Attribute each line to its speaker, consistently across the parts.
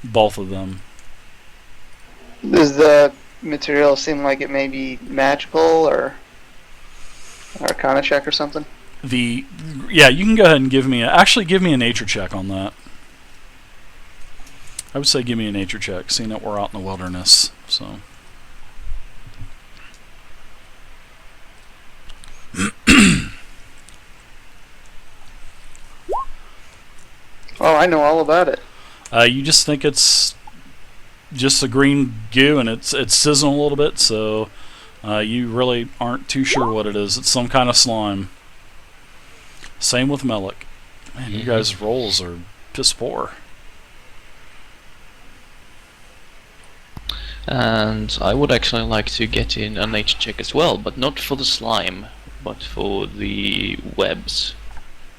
Speaker 1: both of them.
Speaker 2: Does the material seem like it may be magical or Arcana check or something?
Speaker 1: Yeah, you can go ahead and give me a nature check on that. I would say give me a nature check, seeing that we're out in the wilderness. So.
Speaker 2: Oh, I know all about it.
Speaker 1: You just think it's just a green goo, and it's sizzling a little bit, so you really aren't too sure what it is. It's some kind of slime. Same with Melik. Man, you guys' rolls are piss poor.
Speaker 3: And I would actually like to get in a nature check as well, but not for the slime, but for the webs.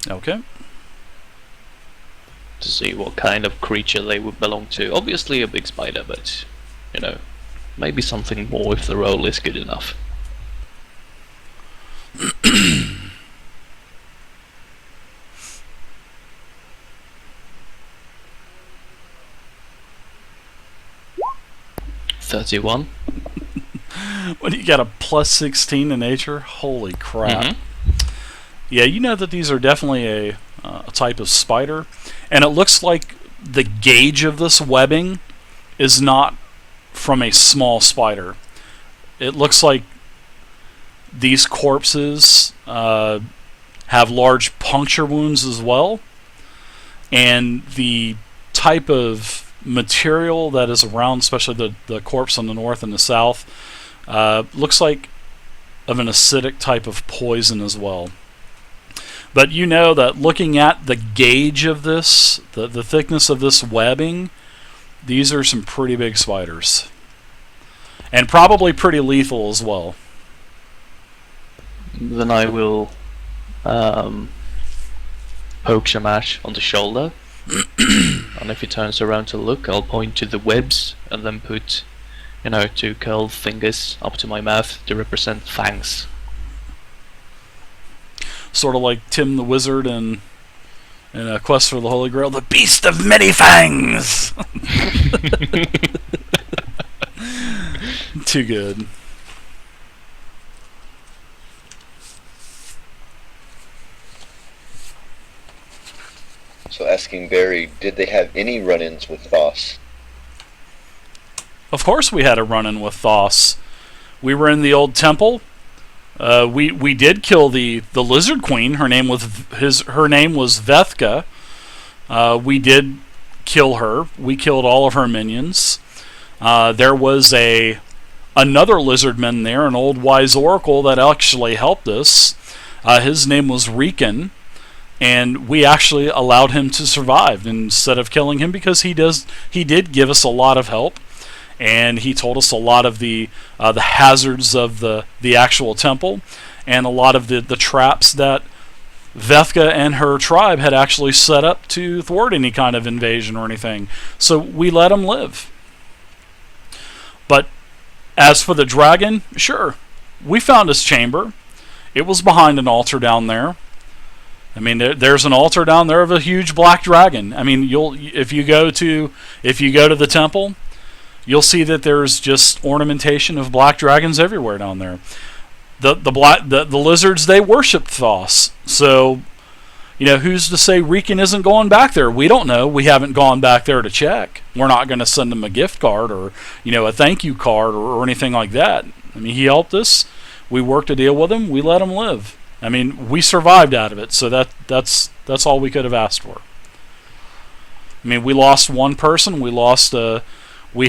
Speaker 1: Okay.
Speaker 3: To see what kind of creature they would belong to. Obviously a big spider, but, you know, maybe something more if the roll is good enough. $31.
Speaker 1: When you got a plus 16 in nature, holy crap. Yeah, you know that these are definitely a type of spider, and it looks like the gauge of this webbing is not from a small spider. It looks like these corpses have large puncture wounds as well, and the type of material that is around, especially the corpse on the north and the south, looks like of an acidic type of poison as well. But you know that looking at the gauge of this, the thickness of this webbing, these are some pretty big spiders. And probably pretty lethal as well.
Speaker 3: Then I will poke Shamash on the shoulder. And if he turns around to look, I'll point to the webs and then put, you know, 2 curled fingers up to my mouth to represent fangs.
Speaker 1: Sort of like Tim the Wizard in A Quest for the Holy Grail, the Beast of Many Fangs! Too good.
Speaker 4: So asking Barry, did they have any run-ins with Thos?
Speaker 1: Of course we had a run-in with Thos. We were in the old temple. We did kill the Lizard Queen. Her name was Vethka. We did kill her. We killed all of her minions. There was another lizardman there, an old wise oracle that actually helped us. His name was Riken, and we actually allowed him to survive instead of killing him because he did give us a lot of help. And he told us a lot of the hazards of the actual temple, and a lot of the traps that Vethka and her tribe had actually set up to thwart any kind of invasion or anything. So we let him live. But as for the dragon, sure, we found his chamber. It was behind an altar down there. I mean, there's an altar down there of a huge black dragon. I mean, if you go to the temple, you'll see that there's just ornamentation of black dragons everywhere down there. The lizards, they worshipped Thos. So, you know, who's to say Riken isn't going back there? We don't know. We haven't gone back there to check. We're not going to send him a gift card or, you know, a thank you card or anything like that. I mean, he helped us. We worked a deal with him. We let him live. I mean, we survived out of it. So that's all we could have asked for. I mean, we lost one person. We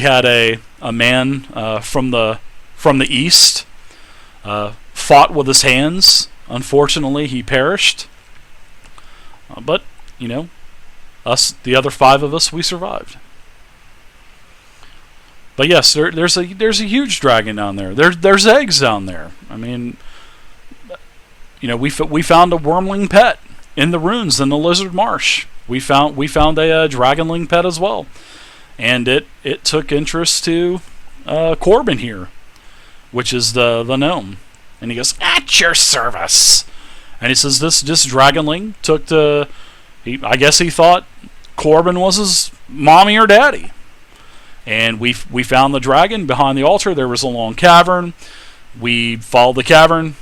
Speaker 1: had a man from the east fought with his hands. Unfortunately, he perished. But you know, the other 5 of us, we survived. But yes, there's a huge dragon down there. There's eggs down there. I mean, you know, we found a wormling pet in the ruins in the Lizard Marsh. We found a dragonling pet as well. And it took interest to Corbin here, which is the gnome. And he goes, "At your service." And he says this dragonling took I guess he thought Corbin was his mommy or daddy. And we found the dragon behind the altar. There was a long cavern. We followed the cavern.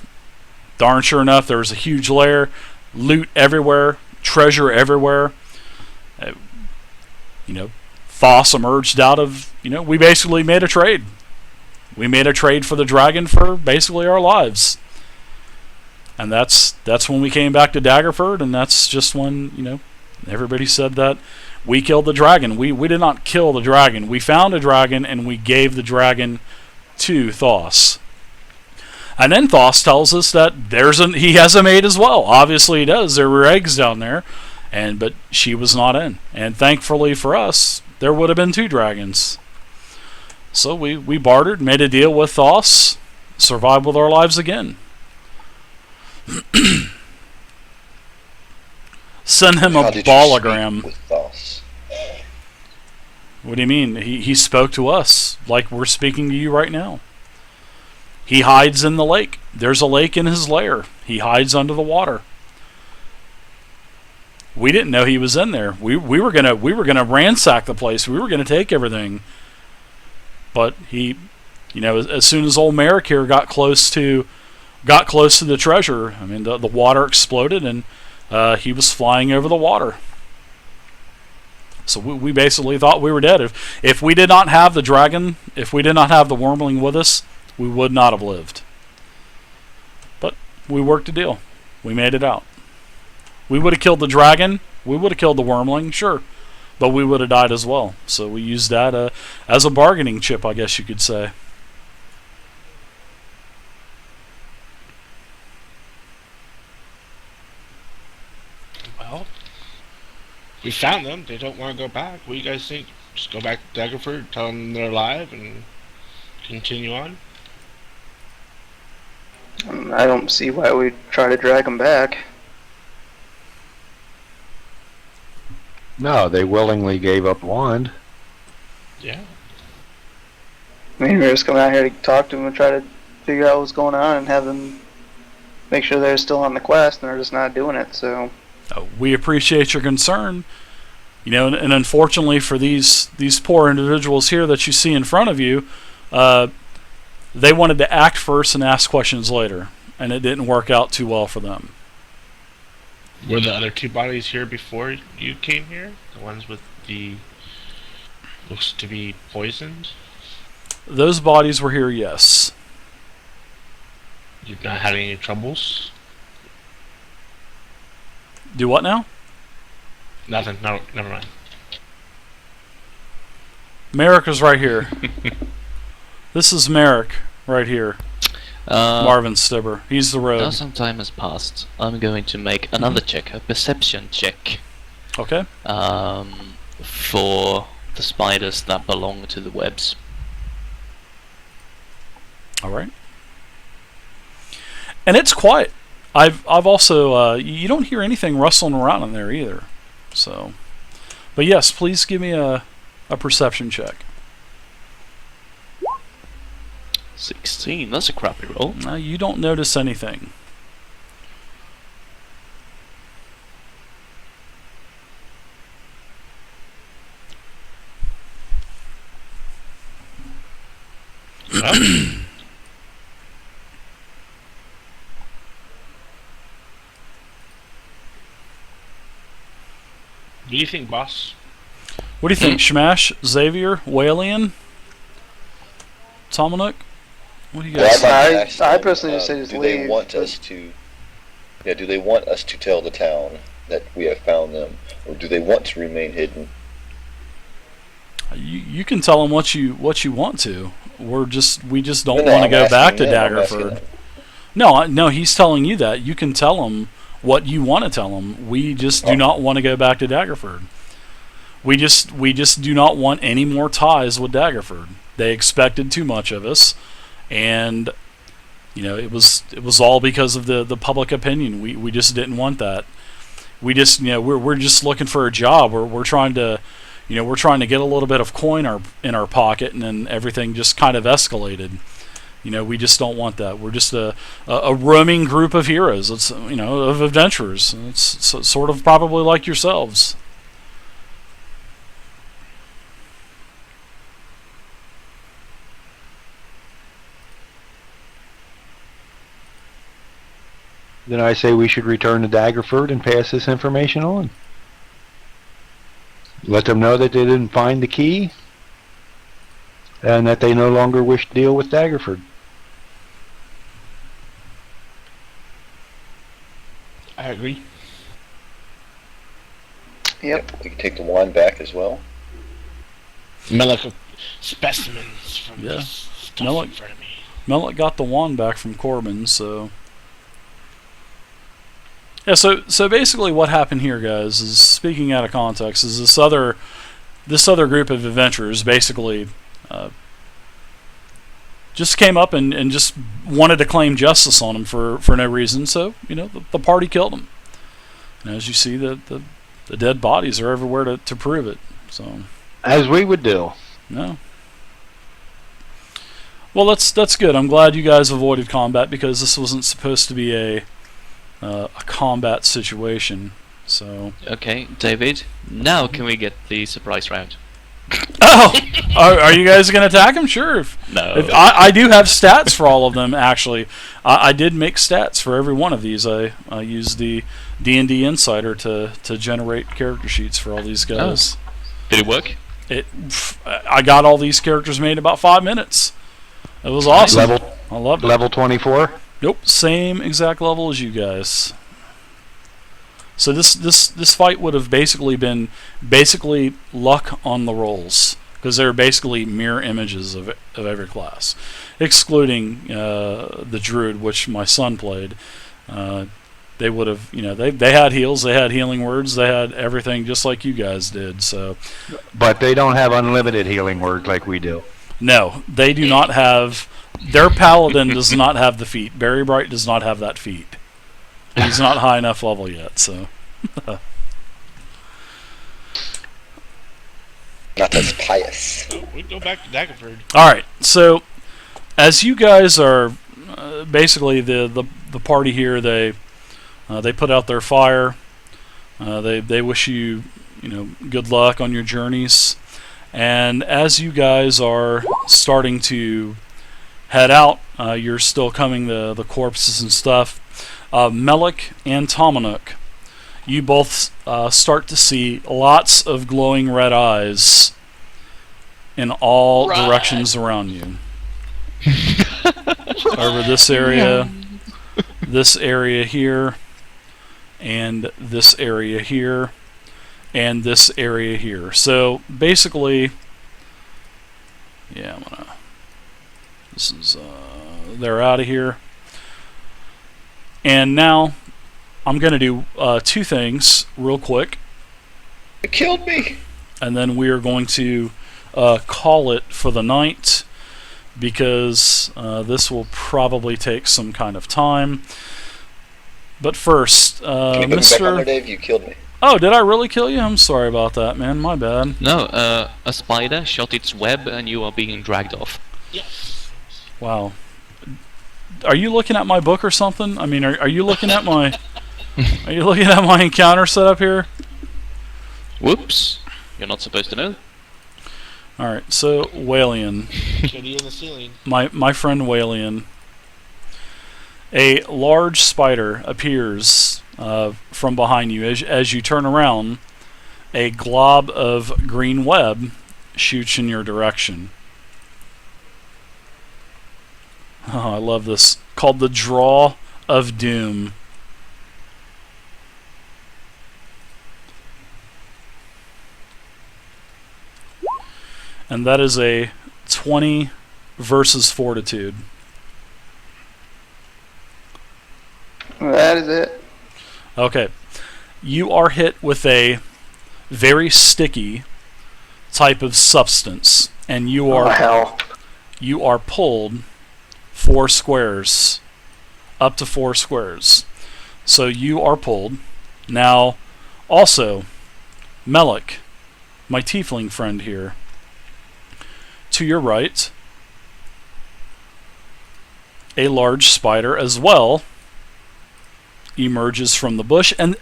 Speaker 1: Darn sure enough, there was a huge lair. Loot everywhere. Treasure everywhere. Foss emerged out of, we basically made a trade. We made a trade for the dragon for basically our lives. And that's when we came back to Daggerford, and that's just when, everybody said that we killed the dragon. We did not kill the dragon. We found a dragon, and we gave the dragon to Thoss. And then Thoss tells us that he has a mate as well. Obviously he does. There were eggs down there, but she was not in. And thankfully for us, there would have been 2 dragons. So we bartered, made a deal with Thoss, survived with our lives again. Send him a ballogram. What do you mean? He spoke to us like we're speaking to you right now. He hides in the lake. There's a lake in his lair. He hides under the water. We didn't know he was in there. We were gonna ransack the place. We were gonna take everything. But he, as soon as old Merrick here got close to the treasure, I mean the water exploded and he was flying over the water. So we basically thought we were dead. If we did not have the dragon, if we did not have the wormling with us, we would not have lived. But we worked a deal. We made it out. We would have killed the dragon. We would have killed the wormling, sure. But we would have died as well. So we used that as a bargaining chip, I guess you could say.
Speaker 5: Well, we found them. They don't want to go back. What do you guys think? Just go back to Daggerford, tell them they're alive, and continue on?
Speaker 2: I don't see why we'd try to drag them back.
Speaker 6: No, they willingly gave up wand.
Speaker 5: Yeah.
Speaker 2: I mean, we're just coming out here to talk to them and try to figure out what's going on and have them make sure they're still on the quest and they're just not doing it, so...
Speaker 1: We appreciate your concern. And unfortunately for these poor individuals here that you see in front of you, they wanted to act first and ask questions later, and it didn't work out too well for them.
Speaker 5: Were the other 2 bodies here before you came here? The ones with the... looks to be poisoned?
Speaker 1: Those bodies were here, yes.
Speaker 5: You've not had any troubles?
Speaker 1: Do what now?
Speaker 5: Nothing. No, never mind.
Speaker 1: Merrick is right here. This is Merrick right here. Marvin Stibber. He's the rogue.
Speaker 3: Now some time has passed. I'm going to make another check, a perception check.
Speaker 1: Okay.
Speaker 3: For the spiders that belong to the webs.
Speaker 1: All right. And it's quiet. I've also you don't hear anything rustling around in there either. So, but yes, please give me a perception check.
Speaker 3: 16. That's a crappy roll.
Speaker 1: No, you don't notice anything.
Speaker 5: What do you think, boss?
Speaker 1: What do you think, Shmash, Xavier, Walian, Tomanuk? What do you guys think?
Speaker 2: I personally just say just
Speaker 4: do
Speaker 2: leave.
Speaker 4: They want us to? Yeah. Do they want us to tell the town that we have found them, or do they want to remain hidden?
Speaker 1: You can tell them what you want to. We just don't
Speaker 4: No,
Speaker 1: want to
Speaker 4: I'm
Speaker 1: go back to
Speaker 4: asking them, I'm asking
Speaker 1: Daggerford.
Speaker 4: them.
Speaker 1: No, he's telling you that. You can tell him what you want to tell him. We just do not want to go back to Daggerford. We just do not want any more ties with Daggerford. They expected too much of us, and it was all because of the public opinion. We just didn't want that. We just we're just looking for a job. We're trying to get a little bit of coin in our pocket, and then everything just kind of escalated. We just don't want that. We're just a roaming group of heroes. It's of adventurers. It's sort of probably like yourselves.
Speaker 6: then I say we should return to Daggerford and pass this information on. Let them know that they didn't find the key and that they no longer wish to deal with Daggerford.
Speaker 5: I agree.
Speaker 2: Yep.
Speaker 4: We can take the wand back as well.
Speaker 5: Melek specimens from
Speaker 1: Yeah.
Speaker 5: this stuff
Speaker 1: Melek-
Speaker 5: in front of me.
Speaker 1: Melek got the wand back from Corbin, so... Yeah, so basically what happened here, guys, is, speaking out of context, is this other group of adventurers basically just came up and just wanted to claim justice on him for no reason, so, the party killed him. And as you see, the dead bodies are everywhere to prove it, so...
Speaker 6: As we would do.
Speaker 1: No. Well, that's good. I'm glad you guys avoided combat, because this wasn't supposed to be a combat situation. So.
Speaker 3: Okay, David. Now can we get the surprise round?
Speaker 1: Oh, are you guys gonna attack him? Sure.
Speaker 3: No.
Speaker 1: I do have stats for all of them. Actually, I did make stats for every one of these. I used the D&D Insider to generate character sheets for all these guys.
Speaker 3: Oh. Did it work?
Speaker 1: I got all these characters made in about 5 minutes. It was awesome. I loved it.
Speaker 6: Level 24?
Speaker 1: Nope, same exact level as you guys. So this fight would have basically been luck on the rolls, because they're basically mirror images of every class, excluding the druid, which my son played. They would have, they had heals, they had healing words, they had everything just like you guys did. So,
Speaker 6: But they don't have unlimited healing words like we do.
Speaker 1: no, they do not have. Their paladin does not have the feat. Barry Bright does not have that feat. He's not high enough level yet. So,
Speaker 4: Not as pious.
Speaker 5: So we go back to Daggerford.
Speaker 1: all right. So, as you guys are basically the party here, they put out their fire. They wish you good luck on your journeys. And as you guys are starting to head out, you're still coming the corpses and stuff. Melek and Tomanuk, you both start to see lots of glowing red eyes in all directions around you. Over this area, this area here, and this area here, and this area here. So basically, yeah, they're out of here. And now I'm going to do 2 things real quick,
Speaker 4: It killed me.
Speaker 1: and then we are going to call it for the night, because this will probably take some kind of time. But first,
Speaker 4: Can you put me back on
Speaker 1: Mr.
Speaker 4: there, Dave? You killed me.
Speaker 1: Oh, did I really kill you? I'm sorry about that, man. My bad.
Speaker 3: No, a spider shot its web and you are being dragged off.
Speaker 5: Yes.
Speaker 1: Wow. Are you looking at my book or something? I mean, are you looking at my are you looking at my encounter setup here?
Speaker 3: Whoops. You're not supposed to know.
Speaker 1: All right. So, Walian,
Speaker 5: Kitty in the ceiling.
Speaker 1: my friend Walian. A large spider appears from behind you. As you turn around, a glob of green web shoots in your direction. Oh, I love this. Called the Draw of Doom. And that is a 20 versus Fortitude.
Speaker 2: That is it.
Speaker 1: Okay. You are hit with a very sticky type of substance, and you
Speaker 2: Oh,
Speaker 1: are
Speaker 2: hell.
Speaker 1: pulled 4 squares, up to 4 squares. So you are pulled. Now, also, Melek, my tiefling friend here, to your right, a large spider as well emerges from the bush, and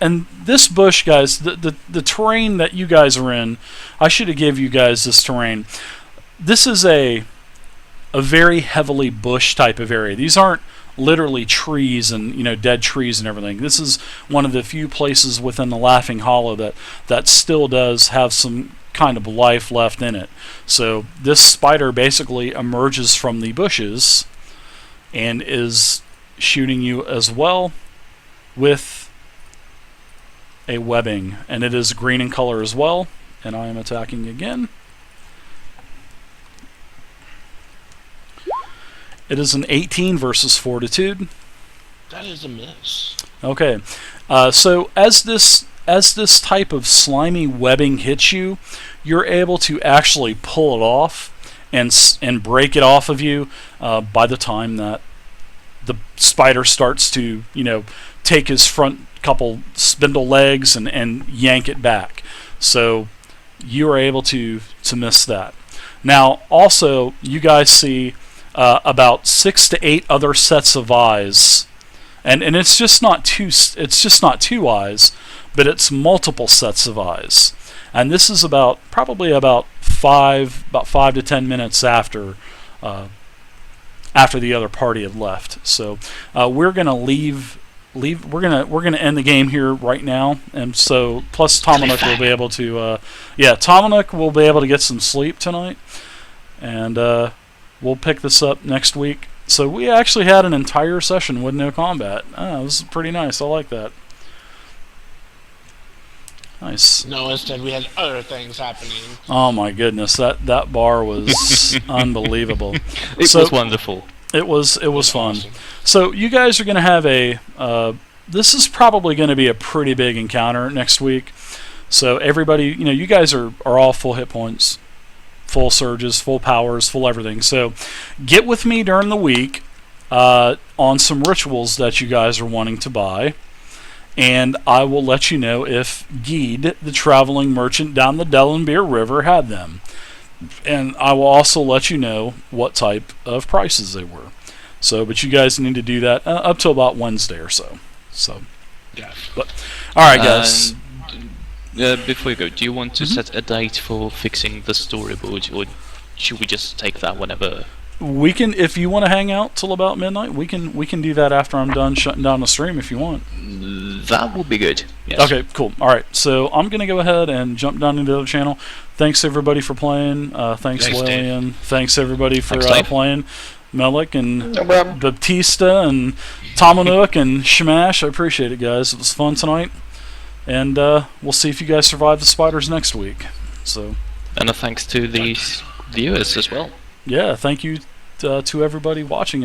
Speaker 1: this bush, guys, the terrain that you guys are in, I should have gave you guys this terrain. This is a very heavily bush type of area. These aren't literally trees and dead trees and everything. This is one of the few places within the Laughing Hollow that still does have some kind of life left in it. So this spider basically emerges from the bushes and is shooting you as well with a webbing, and it is green in color as well. And I am attacking again. It is an 18 versus Fortitude.
Speaker 5: That is a miss.
Speaker 1: Okay, so as this type of slimy webbing hits you, you're able to actually pull it off and break it off of you by the time that the spider starts to take his front couple spindle legs and yank it back. So you are able to miss that. Now, also, you guys see about 6 to 8 other sets of eyes, and it's just not two. It's just not 2 eyes, but it's multiple sets of eyes. And this is probably about 5 to 10 minutes after the other party had left. So we're gonna leave. We're gonna end the game here right now, and so plus Tomanuk will be able to Tomanuk will be able to get some sleep tonight, and we'll pick this up next week. So we actually had an entire session with no combat. It was pretty nice. I like that. Nice.
Speaker 5: No, instead we had other things happening.
Speaker 1: Oh my goodness, that bar was unbelievable.
Speaker 3: It was wonderful.
Speaker 1: It was fun.
Speaker 5: Awesome.
Speaker 1: So you guys are going to have this is probably going to be a pretty big encounter next week. So everybody, you guys are all full hit points, full surges, full powers, full everything. So get with me during the week on some rituals that you guys are wanting to buy, and I will let you know if Geed, the traveling merchant down the Dellenbeer River, had them. And I will also let you know what type of prices they were. So, but you guys need to do that up till about Wednesday or so. So,
Speaker 5: Yeah.
Speaker 1: but all right, guys.
Speaker 3: Before you go, do you want to set a date for fixing the storyboard, or should we just take that whenever?
Speaker 1: We can, if you want to hang out till about midnight, we can do that after I'm done shutting down the stream if you want.
Speaker 3: That would be good. Yes.
Speaker 1: Okay, cool. All right, so I'm gonna go ahead and jump down into the other channel. Thanks everybody for playing. Thanks Lillian. Thanks everybody for playing. Melik and
Speaker 2: No problem.
Speaker 1: Baptista and Tomanuk and Shamash. I appreciate it, guys. It was fun tonight, and we'll see if you guys survive the spiders next week. So,
Speaker 3: and a thanks to the viewers as well.
Speaker 1: Yeah, thank you to everybody watching.